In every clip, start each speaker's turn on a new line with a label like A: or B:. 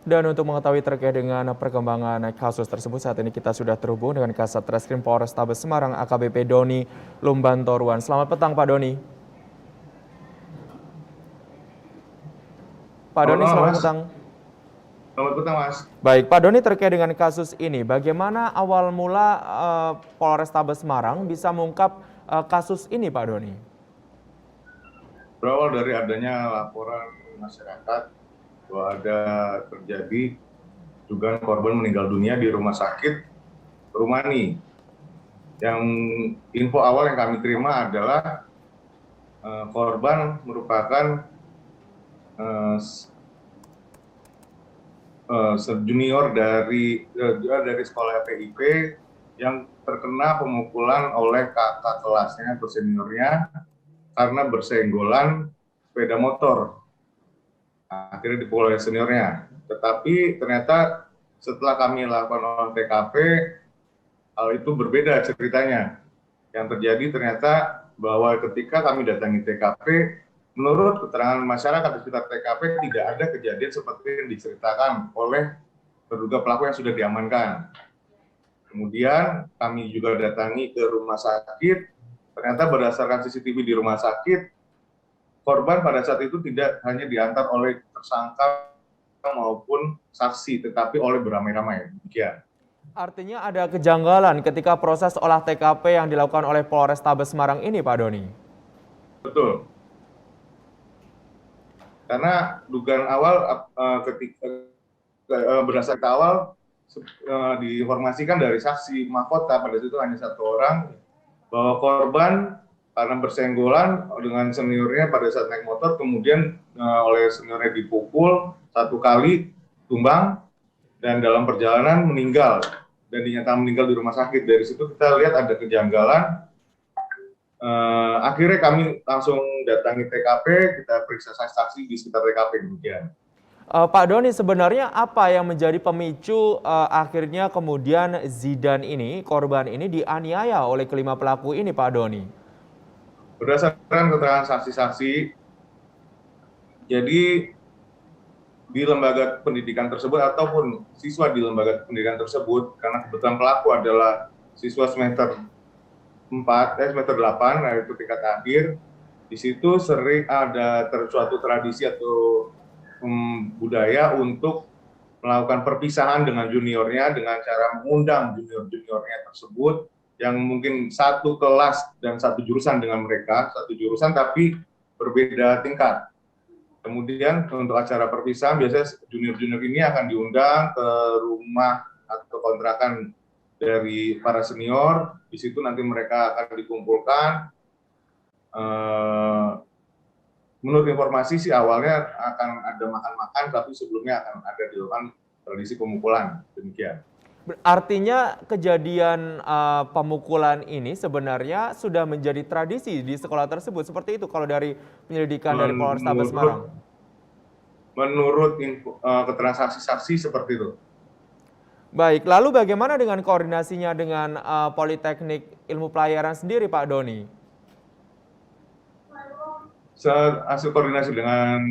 A: Dan untuk mengetahui terkait dengan perkembangan kasus tersebut, saat ini kita sudah terhubung dengan Kasat Reskrim Polrestabes Semarang AKBP Doni Lumbantoruan. Selamat petang Pak Doni. Pak
B: Selamat
A: Doni,
B: malam,
A: selamat
B: Mas.
A: petang.
B: Selamat petang, Mas.
A: Baik, Pak Doni, terkait dengan kasus ini, bagaimana awal mula Polrestabes Semarang bisa mengungkap kasus ini, Pak Doni?
B: Berawal dari adanya laporan masyarakat bahwa ada terjadi dugaan korban meninggal dunia di rumah sakit Rumani. Yang info awal yang kami terima adalah korban merupakan junior dari sekolah PIP yang terkena pemukulan oleh kakak kelasnya atau seniornya karena bersenggolan sepeda motor. Akhirnya dipukul oleh seniornya. Tetapi ternyata setelah kami lakukan olah TKP, hal itu berbeda ceritanya. Yang terjadi ternyata bahwa ketika kami datangi TKP, menurut keterangan masyarakat di sekitar TKP tidak ada kejadian seperti yang diceritakan oleh terduga pelaku yang sudah diamankan. Kemudian kami juga datangi ke rumah sakit, ternyata berdasarkan CCTV di rumah sakit, korban pada saat itu tidak hanya diantar oleh tersangka maupun saksi, tetapi oleh beramai-ramai. Demikian.
A: Artinya ada kejanggalan ketika proses olah TKP yang dilakukan oleh Polrestabes Semarang ini, Pak Doni?
B: Betul. Karena dugaan awal berdasarkan awal diinformasikan dari saksi mahkota pada situ hanya satu orang bahwa korban karena bersenggolan dengan seniornya pada saat naik motor, kemudian oleh seniornya dipukul satu kali, tumbang, dan dalam perjalanan meninggal dan dinyatakan meninggal di rumah sakit. Dari situ kita lihat ada kejanggalan. Akhirnya kami langsung datangi TKP, kita periksa saksi di sekitar TKP. Demikian.
A: Pak Doni, sebenarnya apa yang menjadi pemicu akhirnya kemudian Zidan ini, korban ini dianiaya oleh kelima pelaku ini, Pak Doni?
B: Berdasarkan keterangan saksi-saksi, jadi di lembaga pendidikan tersebut ataupun siswa di lembaga pendidikan tersebut, karena kebetulan pelaku adalah siswa semester 8, yaitu tingkat akhir, di situ sering ada suatu tradisi atau budaya untuk melakukan perpisahan dengan juniornya dengan cara mengundang junior-juniornya tersebut yang mungkin satu kelas dan satu jurusan dengan mereka, satu jurusan tapi berbeda tingkat. Kemudian untuk acara perpisahan biasanya junior-junior ini akan diundang ke rumah atau kontrakan dari para senior. Di situ nanti mereka akan dikumpulkan. Menurut informasi sih awalnya akan ada makan-makan, tapi sebelumnya akan ada dilakukan tradisi pemukulan. Demikian.
A: Artinya kejadian pemukulan ini sebenarnya sudah menjadi tradisi di sekolah tersebut. Seperti itu kalau dari penyelidikan dari Polrestabes Semarang.
B: Menurut keterangan saksi-saksi seperti itu.
A: Baik, lalu bagaimana dengan koordinasinya dengan Politeknik Ilmu Pelayaran sendiri, Pak Doni?
B: Hasil koordinasi dengan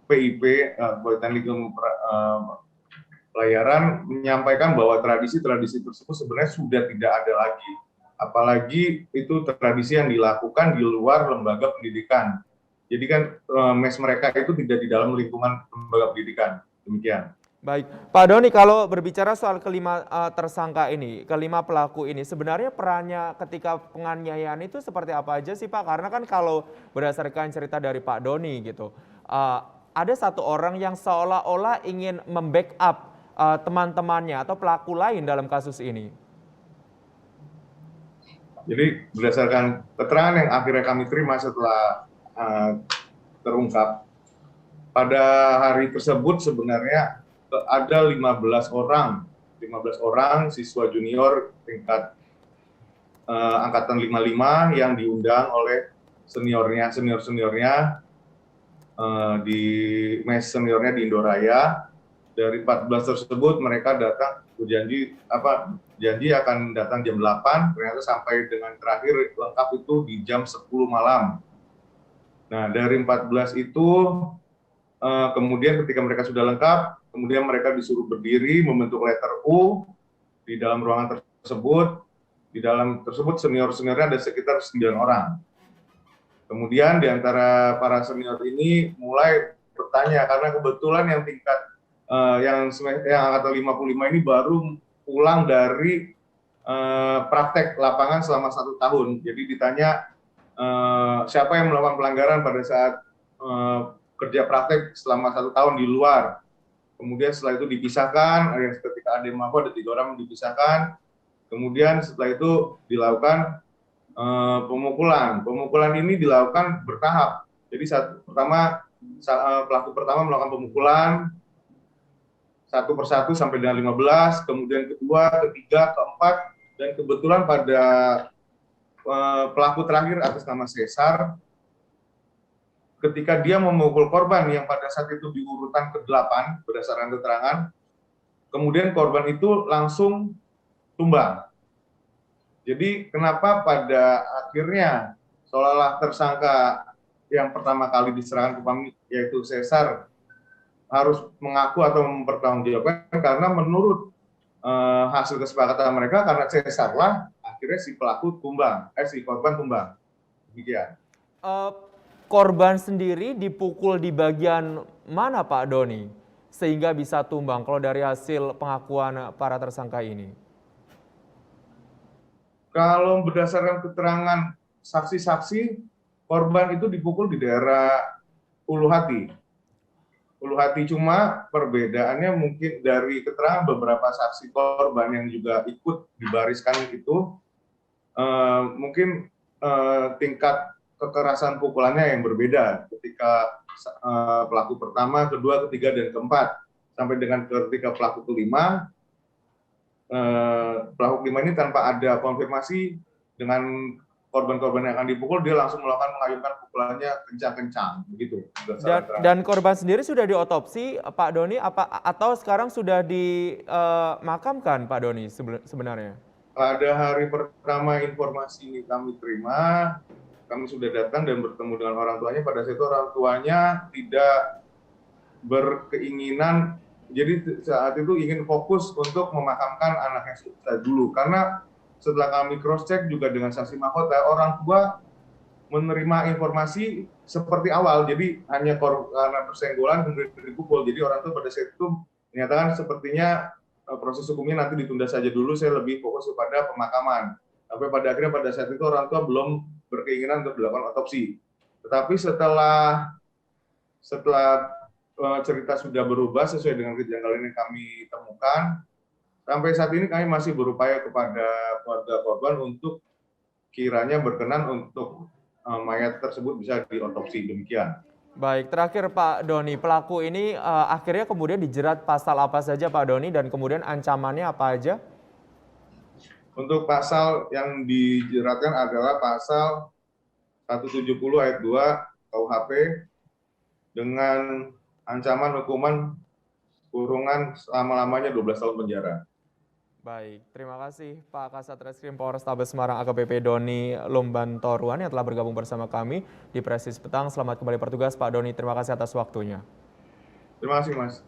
B: PIP, Politeknik Ilmu Pelayaran, menyampaikan bahwa tradisi-tradisi tersebut sebenarnya sudah tidak ada lagi. Apalagi itu tradisi yang dilakukan di luar lembaga pendidikan. Jadi kan mes mereka itu tidak di dalam lingkungan lembaga pendidikan. Demikian.
A: Baik, Pak Doni, kalau berbicara soal kelima tersangka ini, kelima pelaku ini, sebenarnya perannya ketika penganiayaan itu seperti apa aja sih Pak? Karena kan kalau berdasarkan cerita dari Pak Doni gitu, ada satu orang yang seolah-olah ingin membackup teman-temannya atau pelaku lain dalam kasus ini.
B: Jadi berdasarkan keterangan yang akhirnya kami terima setelah terungkap, pada hari tersebut sebenarnya ada 15 orang siswa junior tingkat angkatan 55 yang diundang oleh seniornya di mes seniornya di Indoraya. Dari 14 tersebut mereka datang janji akan datang jam 8, ternyata sampai dengan terakhir lengkap itu di jam 10 malam. Nah, dari 14 itu kemudian ketika mereka sudah lengkap, kemudian mereka disuruh berdiri membentuk letter U di dalam ruangan tersebut. Di dalam tersebut senior-seniornya ada sekitar 9 orang. Kemudian di antara para senior ini mulai bertanya, karena kebetulan yang tingkat yang angkatan 55 ini baru pulang dari praktek lapangan selama 1 tahun. Jadi ditanya siapa yang melakukan pelanggaran pada saat kerja praktek selama 1 tahun di luar. Kemudian setelah itu dipisahkan, ketika ada yang mampu ada 3 orang dipisahkan. Kemudian setelah itu dilakukan pemukulan. Pemukulan ini dilakukan bertahap. Jadi pelaku pertama melakukan pemukulan 1 persatu sampai dengan 15, kemudian kedua, ketiga, keempat, dan kebetulan pada pelaku terakhir atas nama Cesar, ketika dia memukul korban yang pada saat itu di urutan ke-8 berdasarkan keterangan, kemudian korban itu langsung tumbang. Jadi kenapa pada akhirnya seolah-olah tersangka yang pertama kali diserahkan ke kami, yaitu Cesar, harus mengaku atau mempertanggungjawabkan, karena menurut hasil kesepakatan mereka, karena Cesar lah akhirnya si korban tumbang. Demikian.
A: Korban sendiri dipukul di bagian mana Pak Doni sehingga bisa tumbang kalau dari hasil pengakuan para tersangka ini?
B: Kalau berdasarkan keterangan saksi-saksi, korban itu dipukul di daerah ulu hati. Ulu hati, cuma perbedaannya mungkin dari keterangan beberapa saksi korban yang juga ikut dibariskan itu, mungkin tingkat kekerasan pukulannya yang berbeda ketika pelaku pertama, kedua, ketiga, dan keempat. Sampai dengan ketika pelaku kelima, pelaku kelima ini tanpa ada konfirmasi dengan korban-korban yang akan dipukul, dia langsung mengayunkan pukulannya kencang-kencang, begitu.
A: Dan korban sendiri sudah diotopsi, Pak Doni, atau sekarang sudah dimakamkan, Pak Doni sebenarnya?
B: Pada hari pertama informasi kami terima, kami sudah datang dan bertemu dengan orang tuanya. Pada saat itu orang tuanya tidak berkeinginan, jadi saat itu ingin fokus untuk memakamkan anaknya dulu. Karena setelah kami cross check juga dengan saksi mahkota, orang tua menerima informasi seperti awal, jadi hanya karena persenggolan kemudian dipukul. Jadi orang tua pada saat itu menyatakan sepertinya proses hukumnya nanti ditunda saja dulu, saya lebih fokus kepada pemakaman. Sampai pada akhirnya pada saat itu orang tua belum berkeinginan untuk dilakukan otopsi. Tetapi setelah cerita sudah berubah sesuai dengan kejanggalan yang kami temukan, sampai saat ini kami masih berupaya kepada keluarga korban untuk kiranya berkenan untuk mayat tersebut bisa diotopsi. Demikian.
A: Baik, terakhir Pak Doni, pelaku ini akhirnya kemudian dijerat pasal apa saja Pak Doni, dan kemudian ancamannya apa aja?
B: Untuk pasal yang dijeratkan adalah pasal 170 ayat 2 KUHP dengan ancaman hukuman kurungan selama-lamanya 12 tahun penjara.
A: Baik, terima kasih Pak Kasat Reskrim Polrestabes Semarang AKBP Doni Lumbantoruan yang telah bergabung bersama kami di Presis Petang. Selamat kembali bertugas Pak Doni, terima kasih atas waktunya.
B: Terima kasih Mas.